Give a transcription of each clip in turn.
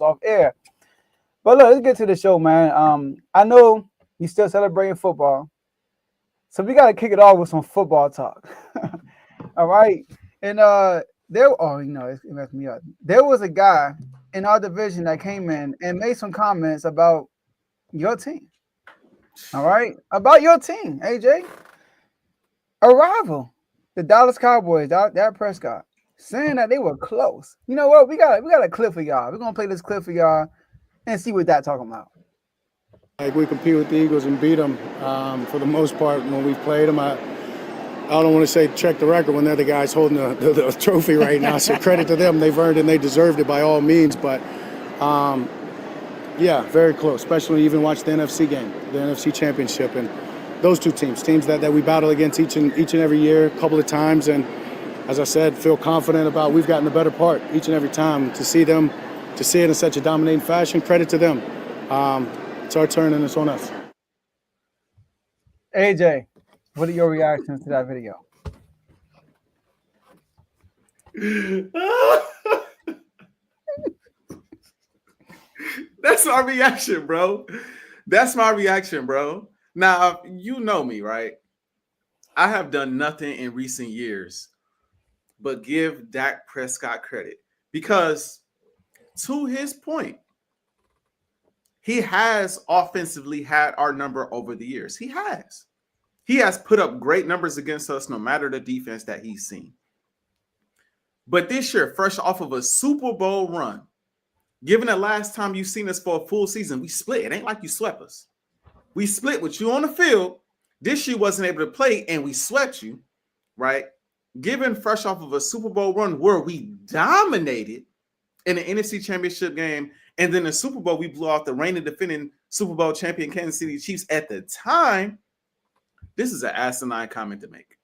off air. But look, let's get to the show, man. I know you still celebrating football, so we gotta kick it off with some football talk. All right, and it messed me up. There was a guy in our division that came in and made some comments about your team. All right, about your team, AJ, a rival, the Dallas Cowboys, that Prescott, saying that they were close. You know what? We got a clip for y'all. We're gonna play this clip for y'all and see what that talking about. Like we compete with the Eagles and beat them for the most part when we've played them. I don't want to say check the record when they're the guys holding the trophy right now. So credit to them. They've earned it and they deserved it by all means. But, yeah, very close, especially when you even watch the NFC game, the NFC Championship. And those two teams that we battle against each and every year a couple of times. And, as I said, feel confident about we've gotten the better part each and every time. To see it in such a dominating fashion, credit to them. It's our turn and it's on us. AJ, what are your reactions to that video? That's my reaction, bro. That's my reaction, bro. Now, you know me, right? I have done nothing in recent years but give Dak Prescott credit because, to his point, he has offensively had our number over the years. He has. He has put up great numbers against us no matter the defense that he's seen. But this year, fresh off of a Super Bowl run, given the last time you've seen us for a full season, we split. It ain't like you swept us. We split with you on the field. This year wasn't able to play, and we swept you, right? Given fresh off of a Super Bowl run where we dominated in the NFC Championship game, and then the Super Bowl, we blew out the reigning defending Super Bowl champion Kansas City Chiefs at the time. This is an asinine comment to make.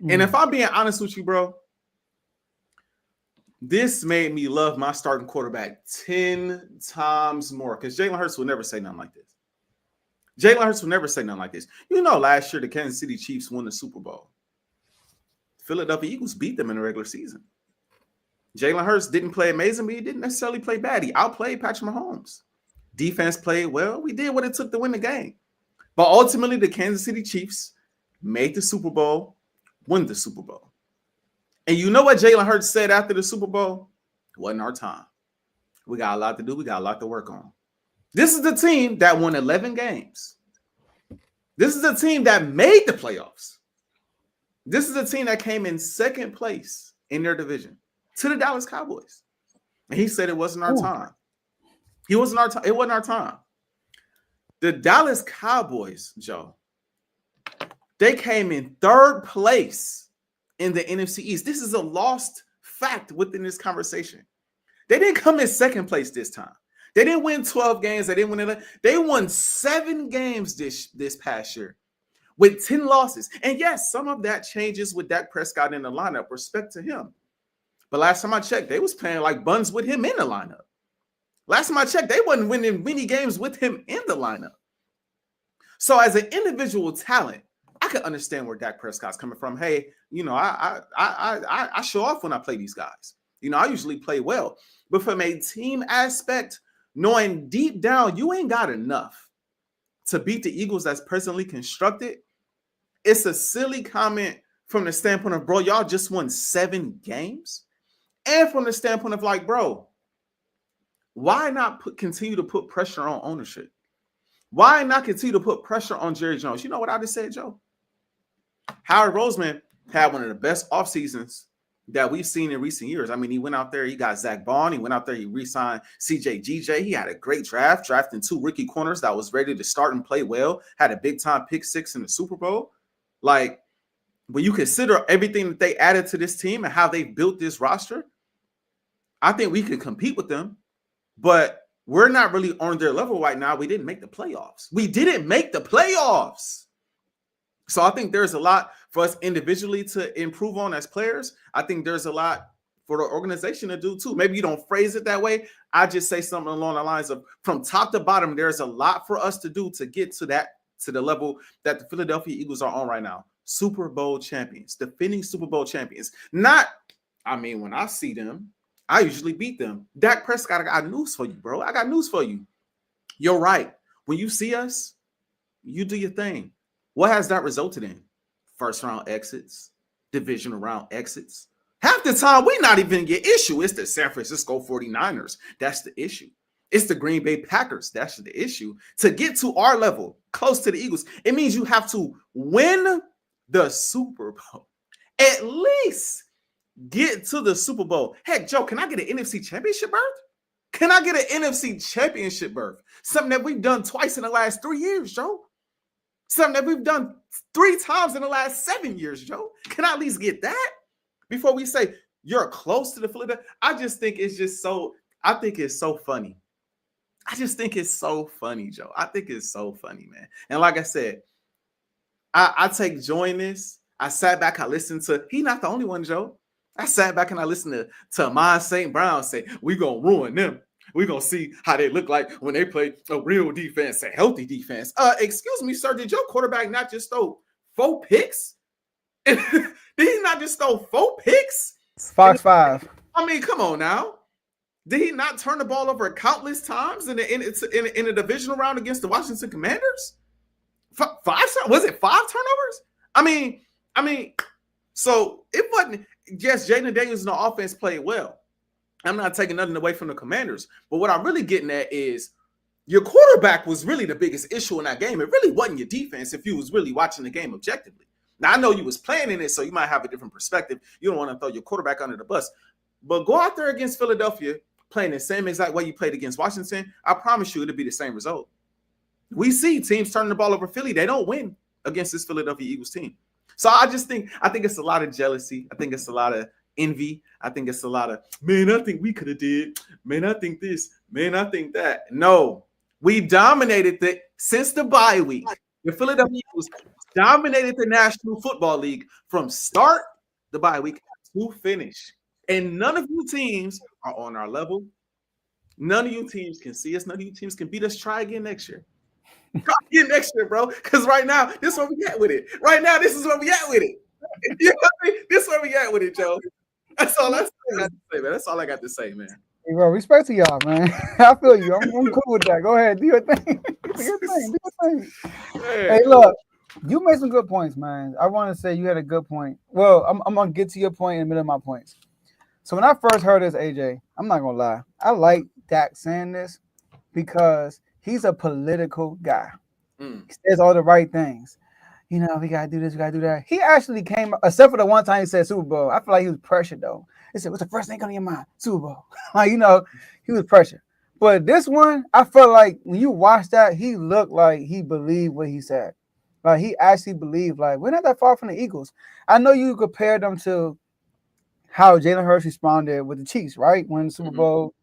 And if I'm being honest with you, bro, this made me love my starting quarterback 10 times more because Jalen Hurts will never say nothing like this. Jalen Hurts will never say nothing like this. You know, last year the Kansas City Chiefs won the Super Bowl. Philadelphia Eagles beat them in the regular season. Jalen Hurts didn't play amazing, but he didn't necessarily play bad. He outplayed Patrick Mahomes. Defense played well. We did what it took to win the game. But ultimately, the Kansas City Chiefs made the Super Bowl, won the Super Bowl. And you know what Jalen Hurts said after the Super Bowl? It wasn't our time. We got a lot to do. We got a lot to work on. This is the team that won 11 games. This is the team that made the playoffs. This is a team that came in second place in their division to the Dallas Cowboys. And he said it wasn't our time. It wasn't our time. The Dallas Cowboys, Joe, they came in third place in the NFC East. This is a lost fact within this conversation. They didn't come in second place this time. They didn't win 12 games. They didn't win 11. They won 7 games this past year with 10 losses. And yes, some of that changes with Dak Prescott in the lineup. Respect to him. But last time I checked, they was playing like buns with him in the lineup. Last time I checked, they wasn't winning many games with him in the lineup. So as an individual talent, I can understand where Dak Prescott's coming from. Hey, you know, I show off when I play these guys. You know, I usually play well. But from a team aspect, knowing deep down you ain't got enough to beat the Eagles that's presently constructed, it's a silly comment from the standpoint of, bro, y'all just won 7 games. And from the standpoint of like, bro, why not continue to put pressure on ownership? Why not continue to put pressure on Jerry Jones? You know what I just said, Joe? Howard Roseman had one of the best off seasons that we've seen in recent years. I mean, he went out there, he got Zach Bond, he went out there, he re-signed JJ Ajae. He had a great draft, drafting 2 rookie corners that was ready to start and play well, had a big-time pick 6 in the Super Bowl. Like, when you consider everything that they added to this team and how they built this roster, I think we could compete with them, but we're not really on their level right now. We didn't make the playoffs. We didn't make the playoffs. So I think there's a lot for us individually to improve on as players. I think there's a lot for the organization to do too. Maybe you don't phrase it that way. I just say something along the lines of from top to bottom, there's a lot for us to do to get to the level that the Philadelphia Eagles are on right now. Super Bowl champions, defending Super Bowl champions. Not, I mean, when I see them I usually beat them. Dak Prescott, I got news for you, bro. I got news for you. You're right. When you see us, you do your thing. What has that resulted in? First round exits, divisional round exits. Half the time, we not even get issue. It's the San Francisco 49ers. That's the issue. It's the Green Bay Packers. That's the issue. To get to our level, close to the Eagles, it means you have to win the Super Bowl. At least get to the Super Bowl. Heck, Joe, can I get an NFC championship berth? Can I get an NFC championship berth? Something that we've done twice in the last 3 years, Joe. Something that we've done 3 times in the last 7 years, Joe. Can I at least get that? Before we say you're close to the Philadelphia, I just think it's just so, I think it's so funny. I just think it's so funny, Joe. I think it's so funny, man. And like I said, I take joy in this. I sat back, I listened to, he not the only one, Joe. I sat back and I listened to Amon St. Brown say, we're going to ruin them. We're going to see how they look like when they play a real defense, a healthy defense. Excuse me, sir, did your quarterback not just throw 4 picks? Did he not just throw 4 picks? Fox 5. I mean, come on now. Did he not turn the ball over countless times in the divisional round against the Washington Commanders? 5? Was it 5 turnovers? I mean, so it wasn't. Yes, Jaden Daniels in the offense played well. I'm not taking nothing away from the Commanders, but what I'm really getting at is your quarterback was really the biggest issue in that game. It really wasn't your defense if you was really watching the game objectively. Now, I know you was playing in it, so you might have a different perspective. You don't want to throw your quarterback under the bus. But go out there against Philadelphia playing the same exact way you played against Washington. I promise you it'll be the same result. We see teams turning the ball over Philly. They don't win against this Philadelphia Eagles team. So I think it's a lot of jealousy. I think it's a lot of envy. I think it's a lot of, man, I think we could have did. Man, I think this. Man, I think that. No, we dominated since the bye week. The Philadelphia Eagles dominated the National Football League from start the bye week to finish. And none of you teams are on our level. None of you teams can see us. None of you teams can beat us. Try again next year. Try again next year, bro. Because right now, this is where we at with it. Right now, this is where we at with it. You know what I mean? This is where we at with it, Joe. That's all I got to say, man. That's all I got to say, man. Hey, bro, respect to y'all, man. I feel you. I'm cool with that. Go ahead, do your thing. Do your thing. Hey, look, you made some good points, man. I want to say you had a good point. Well, I'm gonna get to your point in the middle of my points. So when I first heard this, AJ, I'm not gonna lie. I like Dak saying this because he's a political guy. He says all the right things. You know, we gotta do this, we gotta do that. He actually came, except for the one time he said Super Bowl. I feel like he was pressured though. He said, "What's the first thing come to your mind? Super Bowl." Like, you know, he was pressured. But this one, I felt like when you watch that, he looked like he believed what he said. Like he actually believed, like, we're not that far from the Eagles. I know you compared them to how Jalen Hurts responded with the Chiefs, right? When the Super Bowl,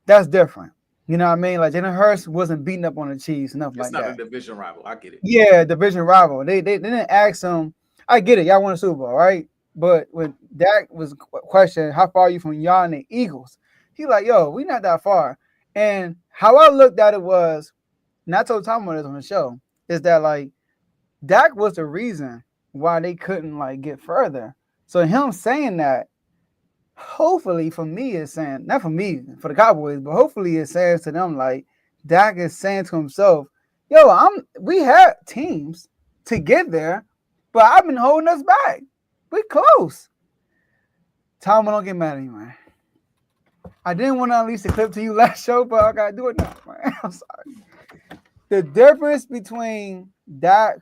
that's different. You know what I mean? Like Jalen Hurts wasn't beating up on the Chiefs, nothing like that. It's not a division rival. I get it. Yeah, division rival. They didn't ask him. I get it. Y'all won a Super Bowl, right? But when Dak was questioned, how far are you from y'all and the Eagles? He like, yo, we not that far. And how I looked at it was, and I told Tom on this on the show, is that like Dak was the reason why they couldn't like get further. So him saying that, hopefully for me is saying, not for me, for the Cowboys, but hopefully it says to them like Dak is saying to himself, yo, we had teams to get there, but I've been holding us back. We're close. Tom, don't get mad at me, man. I didn't want to unleash the clip to you last show, but I gotta do it now, man. I'm sorry. The difference between the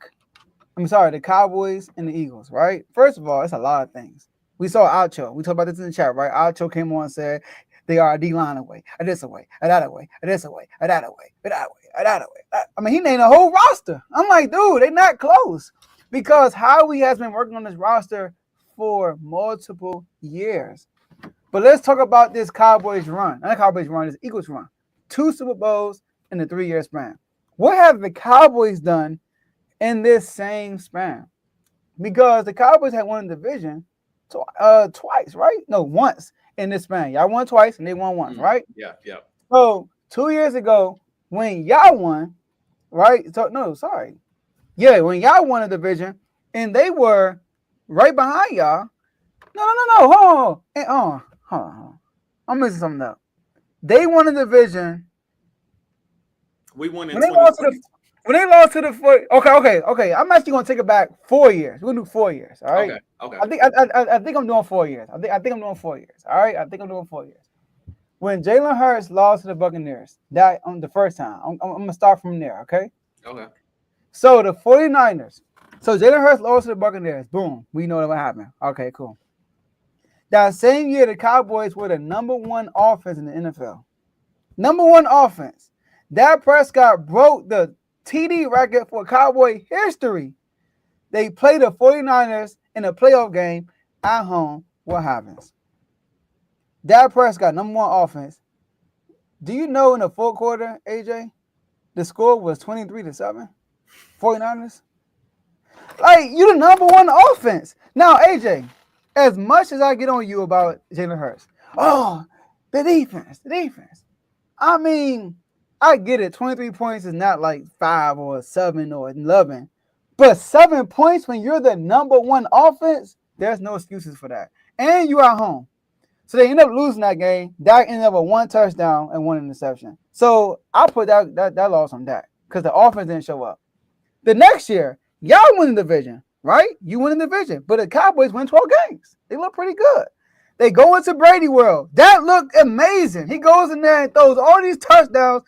Cowboys and the Eagles, right? First of all, it's a lot of things. We saw Alcho. We talked about this in the chat, right? Alcho came on and said they are a D-line away, a this away, a that away, a this away, a that away, a that away, a that away. I mean, he named a whole roster. I'm like, dude, they're not close. Because Howie has been working on this roster for multiple years. But let's talk about this Cowboys run. Not Cowboys run, this Eagles run. 2 Super Bowls in a 3-year span. What have the Cowboys done in this same span? Because the Cowboys had won the division twice, right? No, once in this span. Y'all won twice and they won once, right? Yeah. So 2 years ago, when y'all won, right? When y'all won a division and they were right behind y'all. No. Hold on. I'm missing something up. They won the division. We won in When they lost to 2020. the when they lost to the okay. I'm actually gonna take it back 4 years. We're gonna do 4 years. All right. Okay. Okay. I think I'm doing 4 years. I think I'm doing 4 years. All right. I think I'm doing 4 years. When Jalen Hurts lost to the Buccaneers, that on the first time, I'm gonna start from there. Okay. Okay. So the 49ers. So Jalen Hurts lost to the Buccaneers. Boom. We know what happened. Okay. Cool. That same year, the Cowboys were the number 1 offense in the NFL. Number 1 offense. Dak Prescott broke the TD record for Cowboy history. They play the 49ers in a playoff game at home. What happens? Dak Prescott, number 1 offense. Do you know in the fourth quarter, AJ, the score was 23-7? 49ers? Like, you the number 1 offense. Now, AJ, as much as I get on you about Jalen Hurts, oh, the defense. I mean, I get it. 23 points is not like 5 or 7 or 11. But 7 points when you're the number 1 offense, there's no excuses for that. And you are home. So they end up losing that game. Dak ended up with 1 touchdown and 1 interception. So I put that loss on Dak because the offense didn't show up. The next year, y'all win the division, right? You win the division. But the Cowboys win 12 games. They look pretty good. They go into Brady World. That looked amazing. He goes in there and throws all these touchdowns.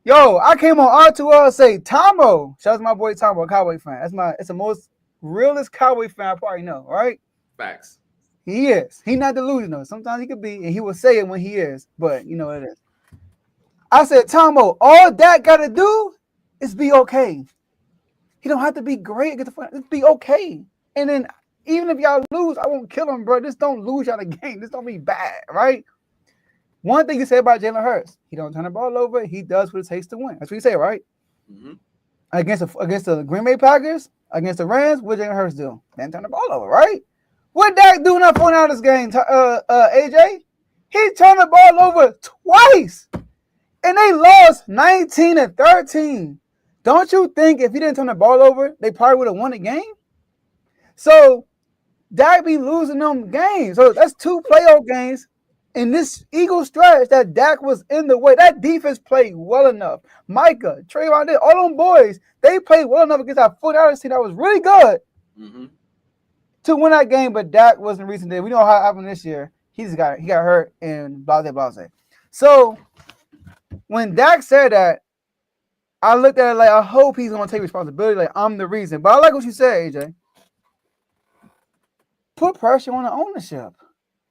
Yo, I came on R2L and say, Tomo. Shout out to my boy Tomo, a Cowboy fan. It's the most realest Cowboy fan I probably know, right? Facts. He is. He's not delusional. Sometimes he could be, and he will say it when he is, but you know what it is. I said, Tomo, all Dak got to do is be okay. He don't have to be great. Just be okay. And then even if y'all lose, I won't kill him, bro. Just don't lose y'all the game. Just don't be bad, right? One thing you say about Jalen Hurts, he don't turn the ball over. He does what it takes to win. That's what you say, right? Mm-hmm. Against the Green Bay Packers, against the Rams, what Jalen Hurts do? Didn't turn the ball over, right? What Dak do in that 49ers game, AJ? He turned the ball over twice, and they lost 19-13. Don't you think if he didn't turn the ball over, they probably would have won the game? So Dak be losing them games. So that's 2 playoff games in this Eagle stretch that Dak was in the way. That defense played well enough. Micah, Trayvon, all them boys, they played well enough against that 49ers team that was really good to win that game, but Dak wasn't recent day. We know how it happened this year. He got hurt and blase. So when Dak said that, I looked at it like, I hope he's going to take responsibility. Like, I'm the reason. But I like what you said, AJ. Put pressure on the ownership.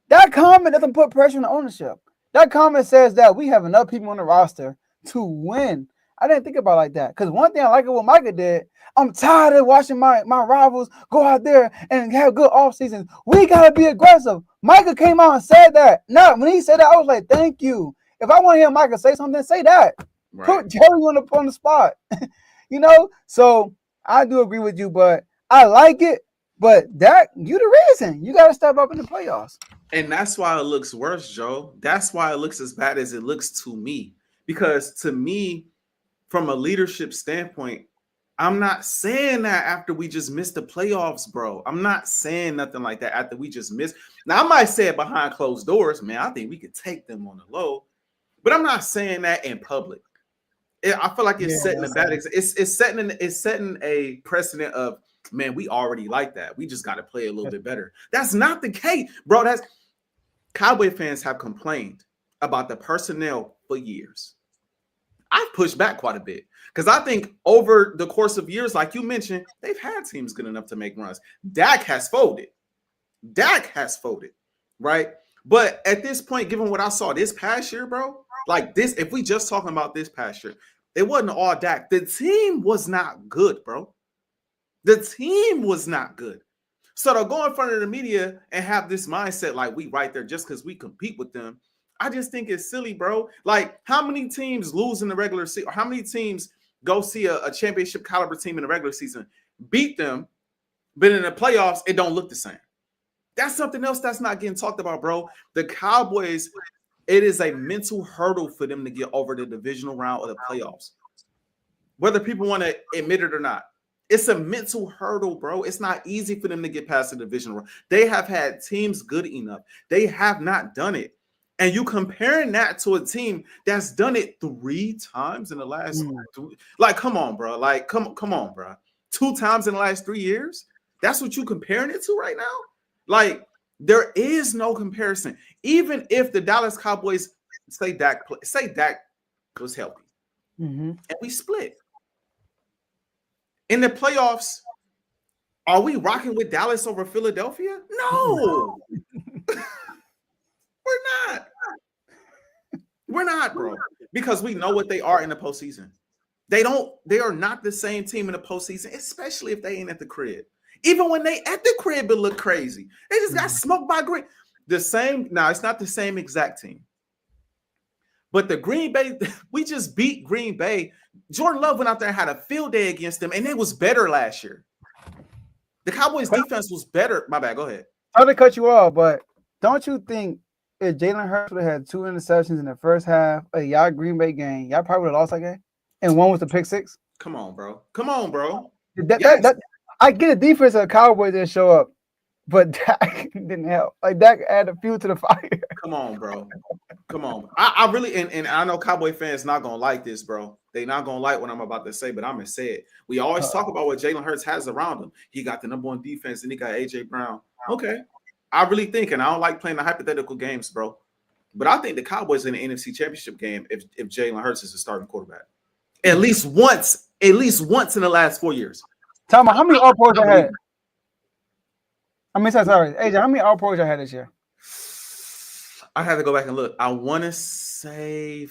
That comment doesn't put pressure on the ownership. That comment says that we have enough people on the roster to win. I didn't think about it like that. Because one thing I like what Micah did, I'm tired of watching my rivals go out there and have good off seasons. We got to be aggressive. Micah came out and said that. Now, when he said that, I was like, thank you. If I want to hear Micah say something, say that. Right. Put Jerry on the spot. You know? So I do agree with you, but I like it. But Dak, you the reason. You got to step up in the playoffs. And that's why it looks worse, Joe. That's why it looks as bad as it looks to me. Because to me, from a leadership standpoint, I'm not saying that after we just missed the playoffs, bro. I'm not saying nothing like that after we just missed. Now, I might say it behind closed doors. Man, I think we could take them on the low. But I'm not saying that in public. I feel like it's setting a bad it's setting a precedent of, man, we already like that. We just got to play a little bit better. That's not the case, bro. That's Cowboy fans have complained about the personnel for years. I've pushed back quite a bit because I think over the course of years, like you mentioned, they've had teams good enough to make runs. Dak has folded, right? But at this point, given what I saw this past year, bro, like this, if we just talking about this past year, it wasn't all Dak. The team was not good, bro. The team was not good. So to go in front of the media and have this mindset like we right there just because we compete with them, I just think it's silly, bro. Like, how many teams lose in the regular season? Or how many teams go see a championship caliber team in the regular season, beat them, but in the playoffs, it don't look the same? That's something else that's not getting talked about, bro. The Cowboys, it is a mental hurdle for them to get over the divisional round of the playoffs. Whether people want to admit it or not. It's a mental hurdle, bro. It's not easy for them to get past the divisional round. They have had teams good enough. They have not done it. And you comparing that to a team that's done it 3 times in the last like, come on, bro. Like, come on, bro. 2 times in the last 3 years. That's what you comparing it to right now. Like, there is no comparison. Even if the Dallas Cowboys say Dak was healthy, and we split in the playoffs, are we rocking with Dallas over Philadelphia? No. We're not, bro. Because we know what they are in the postseason. They are not the same team in the postseason, especially if they ain't at the crib. Even when they at the crib, it look crazy. They just got smoked by Green. Now, it's not the same exact team. But the Green Bay, we just beat Green Bay. Jordan Love went out there and had a field day against them, and it was better last year. The Cowboys defense was better. My bad, go ahead. I'm going to cut you off, but don't you think if Jalen Hurts would have had 2 interceptions in the first half of y'all Green Bay game, y'all probably would have lost that game? And one was the pick 6? Come on, bro. I get the defense of the Cowboys didn't show up, but Dak didn't help. Like, Dak added fuel to the fire. Come on, bro. Come on. I really, and I know Cowboy fans not going to like this, bro. They not going to like what I'm about to say, but I'm going to say it. We always talk about what Jalen Hurts has around him. He got the number 1 defense, and he got AJ Brown. Okay. I really think, and I don't like playing the hypothetical games, bro, but I think the Cowboys in the NFC Championship game if Jalen Hurts is a starting quarterback. At least once in the last 4 years. Tell me, how many All-Pros I had? Sorry, AJ, how many All-Pros I had this year? I had to go back and look. I want to say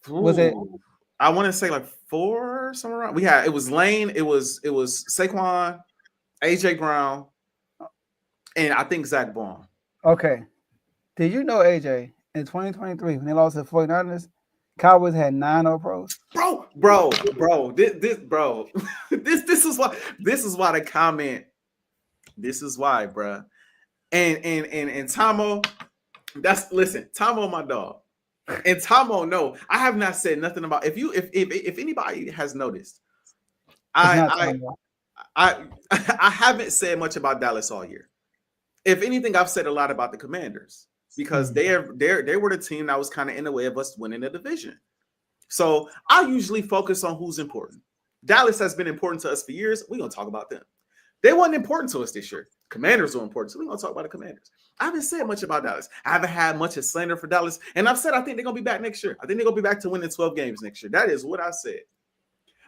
was it? I want to say like 4 somewhere around. It was Lane, it was Saquon, AJ Brown, and I think Zach Baum. Okay. Did you know, AJ, in 2023 when they lost to the 49ers, Cowboys had 9 All-Pros? Bro. This is why the comment. This is why, bro. And Tomo, Tomo, my dog. And Tomo, no, I have not said nothing about if anybody has noticed, I haven't said much about Dallas all year. If anything, I've said a lot about the Commanders because they were the team that was kind of in the way of us winning the division. So I usually focus on who's important. Dallas has been important to us for years. We're gonna talk about them. They weren't important to us this year. Commanders were important, so we're gonna talk about the Commanders. I haven't said much about Dallas. I haven't had much of slander for Dallas, and I've said I think they're gonna be back next year. I think they're gonna be back to winning 12 games next year. That is what I said.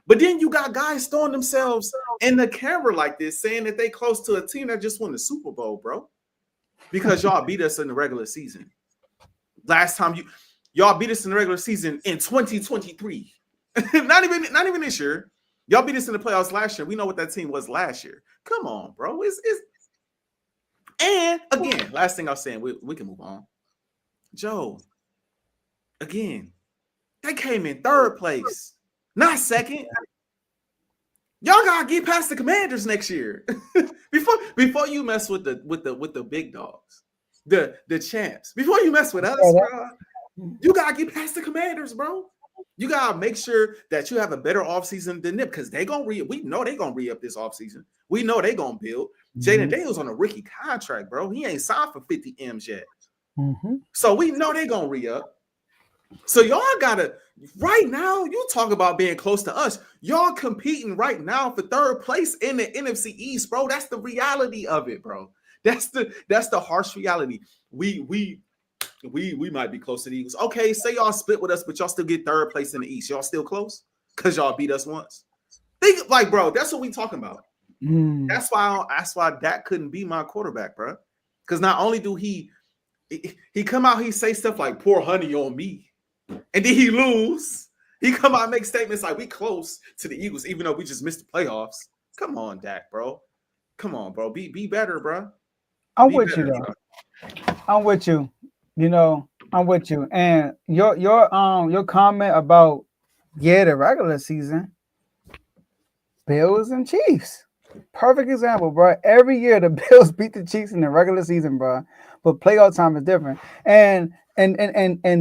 But then you got guys throwing themselves in the camera like this, saying that they close to a team that just won the Super Bowl, bro. Because y'all beat us in the regular season. Last time y'all beat us in the regular season in 2023. not even this year. Y'all beat us in the playoffs last year. We know what that team was last year. Come on, bro. And again, last thing I was saying, we can move on. Joe, again, they came in 3rd place, not 2nd. Y'all gotta get past the Commanders next year. before you mess with the big dogs, the champs. Before you mess with us, bro, you gotta get past the Commanders, bro. You gotta make sure that you have a better offseason than them because they gonna we know they gonna re-up this offseason. We know they gonna build. Jaden Daniels on a rookie contract, bro. He ain't signed for 50 M's yet. So we know they gonna re-up. So y'all gotta right now. You talk about being close to us. Y'all competing right now for 3rd place in the NFC East, bro. That's the reality of it, bro. That's the harsh reality. We might be close to the Eagles. Okay, say y'all split with us, but y'all still get 3rd place in the East. Y'all still close because y'all beat us once. Think like, bro. That's what we talking about. That's why Dak couldn't be my quarterback, bro. Because not only do he come out, he say stuff like "poor honey on me," and then he lose. He come out and make statements like "we close to the Eagles, even though we just missed the playoffs." Come on, Dak, bro. Come on, bro. Be better, bro. I'm with you, though. I'm with you. You know, I'm with you. And your comment about the regular season, Bills and Chiefs. Perfect example, bro. Every year the Bills beat the Chiefs in the regular season, bro. But playoff time is different. And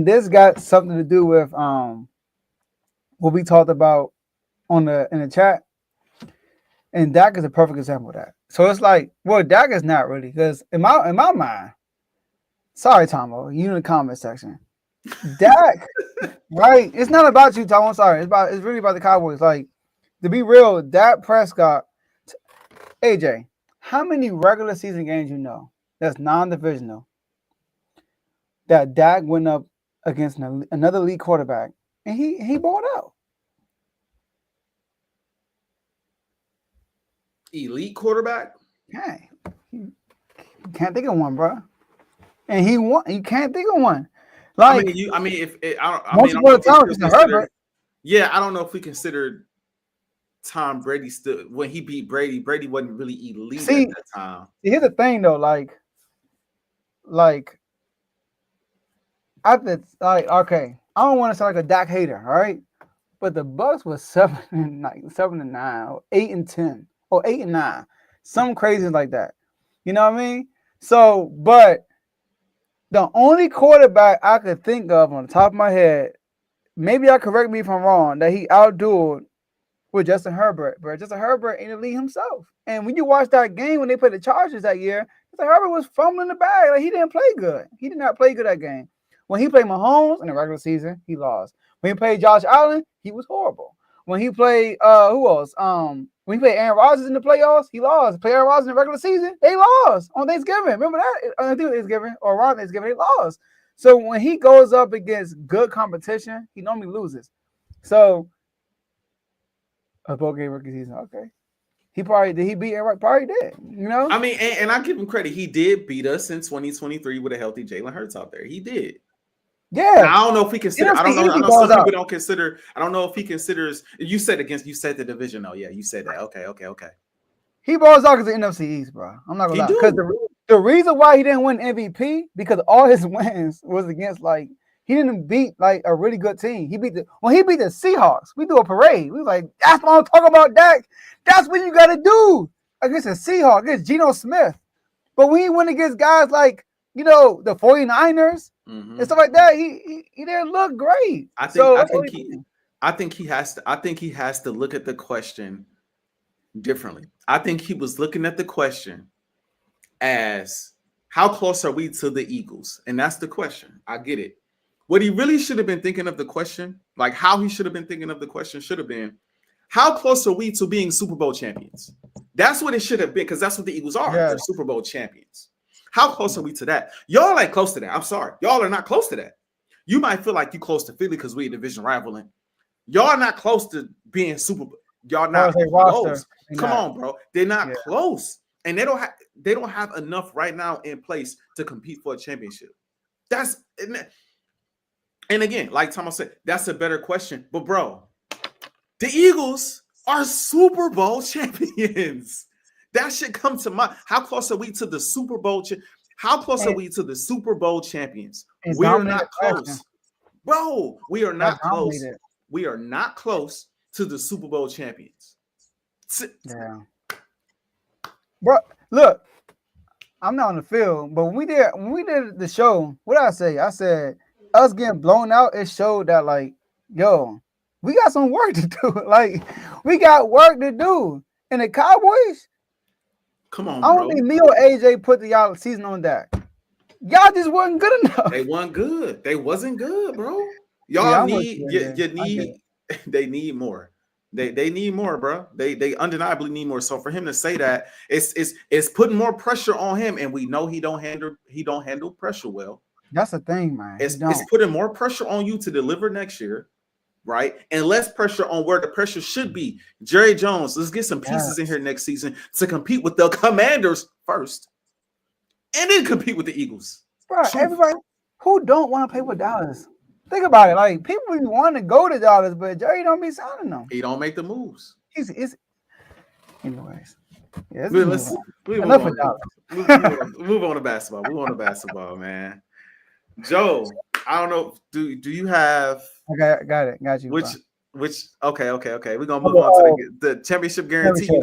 this got something to do with what we talked about in the chat. And Dak is a perfect example of that. So it's like, well, Dak is not really, because in my mind, Sorry, Tomo. You in the comment section. Dak, right? It's not about you, Tomo. I'm sorry. It's really about the Cowboys. Like, to be real, Dak Prescott, AJ, how many regular season games you know that's non-divisional that Dak went up against another league quarterback and he balled out? Elite quarterback? Hey, you can't think of one, bro. And he won. You can't think of one. Like, I mean, if it, I don't, I once mean, I upon a don't know time, if it's we Herbert. yeah, I don't know if we considered Tom Brady still when he beat Brady. Brady wasn't really elite See, at that time. here's the thing though, like I think like okay, I don't want to sound like a Dak hater, all right? But the Bucks was 7-9, or 8-10, or 8-9, some crazy like that. You know what I mean? So, but the only quarterback I could think of on the top of my head, maybe y'all correct me if I'm wrong, that he outdueled with Justin Herbert. But Justin Herbert ain't the league himself. And when you watch that game when they played the Chargers that year, Justin Herbert was fumbling the bag. Like, he didn't play good. He did not play good that game. When he played Mahomes in the regular season, he lost. When he played Josh Allen, he was horrible. When he played who else? When he played Aaron Rodgers in the playoffs, he lost. Played Aaron Rodgers in the regular season, they lost on Thanksgiving. Remember that? I think it was Thanksgiving or around Thanksgiving, they lost. So when he goes up against good competition, he normally loses. So a bowl game rookie season, okay. He probably did. He beat Aaron? Probably did. You know. I mean, and I give him credit. He did beat us in 2023 with a healthy Jalen Hurts out there. He did. Yeah. Now, I don't know if he consider. I don't know. I know some people don't consider. I don't know if he considers. You said the division. Oh yeah, you said that. Okay. He balls out because the NFC East, bro. I'm not gonna lie. Because the reason why he didn't win MVP because all his wins was against like he didn't beat like a really good team. He beat the Seahawks. We do a parade. We was like, that's what I'm talking about, Dak. That's what you gotta do against the Seahawks, against Geno Smith. But when he went against guys like, you know, the 49ers and stuff like that, he didn't look great. I think he has to look at the question differently. I think he was looking at the question as how close are we to the Eagles? And that's the question. I get it. What he really should have been thinking of the question, like how he should have been thinking of the question should have been, how close are we to being Super Bowl champions? That's what it should have been, because that's what the Eagles are. Yeah. They're Super Bowl champions. How close are we to that? Y'all ain't close to that. I'm sorry. Y'all are not close to that. You might feel like you close to Philly because we a division rival. And y'all are not close to being Super Bowl. Y'all not close. Come on, bro. They're not close. And they don't have enough right now in place to compete for a championship. And again, like Thomas said, that's a better question. But bro, the Eagles are Super Bowl champions. That should come to mind. How close are we to the Super Bowl? How close are we to the Super Bowl champions? We are not close. Bro, we are not close. We are not close to the Super Bowl champions. Yeah. Bro, look, I'm not on the field, but when we did the show, what did I say? I said us getting blown out, it showed that like, yo, we got some work to do. Like, we got work to do. And the Cowboys, come on, I don't think me or AJ put the y'all season on that. Y'all just wasn't good enough. They weren't good. They wasn't good, bro. Y'all they need more. They need more, bro. They undeniably need more. So for him to say that, it's putting more pressure on him, and we know he don't handle pressure well. That's the thing, man. It's putting more pressure on you to deliver next year, right? And less pressure on where the pressure should be. Jerry Jones, let's get some pieces in here next season to compete with the Commanders first, and then compete with the Eagles. Bro, everybody who don't want to play with Dallas. Think about it. Like, people want to go to Dallas, but Jerry don't be signing them. He don't make the moves. Anyways. Yeah, enough of Dallas. Move on to basketball. Move on to basketball, man. Joe, I don't know. Do you have? I got it. Got you. Which? Okay. We're gonna move on to the championship guarantee.